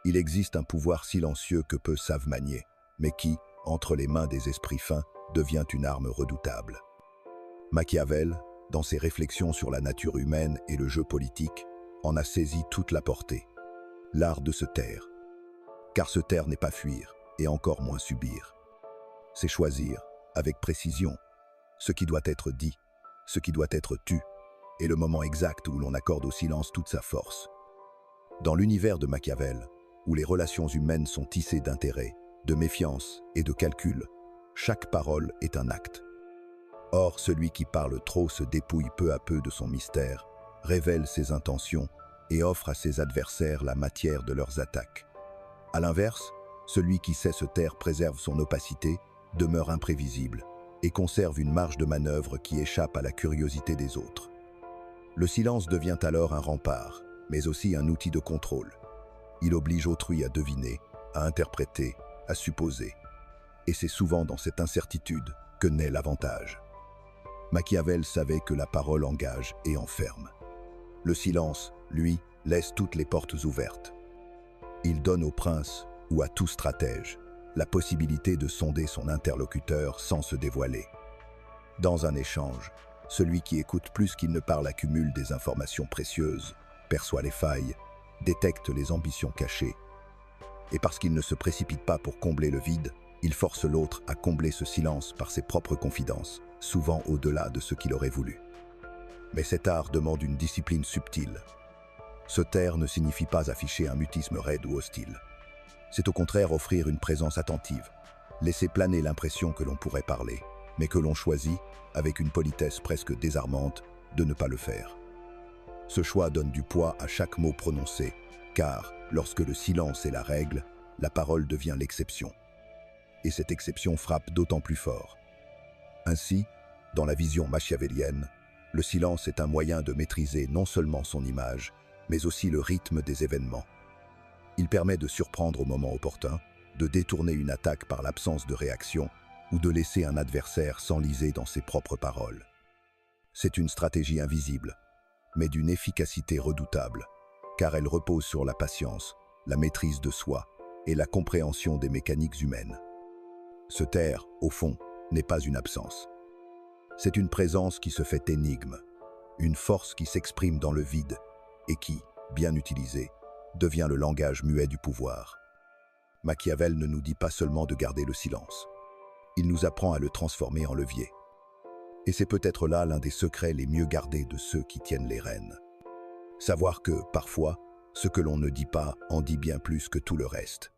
Il existe un pouvoir silencieux que peu savent manier, mais qui, entre les mains des esprits fins, devient une arme redoutable. Machiavel, dans ses réflexions sur la nature humaine et le jeu politique, en a saisi toute la portée. L'art de se taire. Car se taire n'est pas fuir, et encore moins subir. C'est choisir, avec précision, ce qui doit être dit, ce qui doit être tu, et le moment exact où l'on accorde au silence toute sa force. Dans l'univers de Machiavel, où les relations humaines sont tissées d'intérêt, de méfiance et de calcul, chaque parole est un acte. Or, celui qui parle trop se dépouille peu à peu de son mystère, révèle ses intentions et offre à ses adversaires la matière de leurs attaques. À l'inverse, celui qui sait se taire préserve son opacité, demeure imprévisible et conserve une marge de manœuvre qui échappe à la curiosité des autres. Le silence devient alors un rempart, mais aussi un outil de contrôle. Il oblige autrui à deviner, à interpréter, à supposer. Et c'est souvent dans cette incertitude que naît l'avantage. Machiavel savait que la parole engage et enferme. Le silence, lui, laisse toutes les portes ouvertes. Il donne au prince, ou à tout stratège, la possibilité de sonder son interlocuteur sans se dévoiler. Dans un échange, celui qui écoute plus qu'il ne parle accumule des informations précieuses, perçoit les failles, détecte les ambitions cachées. Et parce qu'il ne se précipite pas pour combler le vide, il force l'autre à combler ce silence par ses propres confidences, souvent au-delà de ce qu'il aurait voulu. Mais cet art demande une discipline subtile. Se taire ne signifie pas afficher un mutisme raide ou hostile. C'est au contraire offrir une présence attentive, laisser planer l'impression que l'on pourrait parler, mais que l'on choisit, avec une politesse presque désarmante, de ne pas le faire. Ce choix donne du poids à chaque mot prononcé, car, lorsque le silence est la règle, la parole devient l'exception. Et cette exception frappe d'autant plus fort. Ainsi, dans la vision machiavélienne, le silence est un moyen de maîtriser non seulement son image, mais aussi le rythme des événements. Il permet de surprendre au moment opportun, de détourner une attaque par l'absence de réaction ou de laisser un adversaire s'enliser dans ses propres paroles. C'est une stratégie invisible, mais d'une efficacité redoutable, car elle repose sur la patience, la maîtrise de soi et la compréhension des mécaniques humaines. Se taire, au fond, n'est pas une absence. C'est une présence qui se fait énigme, une force qui s'exprime dans le vide et qui, bien utilisée, devient le langage muet du pouvoir. Machiavel ne nous dit pas seulement de garder le silence. Il nous apprend à le transformer en levier. Et c'est peut-être là l'un des secrets les mieux gardés de ceux qui tiennent les rênes. Savoir que, parfois, ce que l'on ne dit pas en dit bien plus que tout le reste.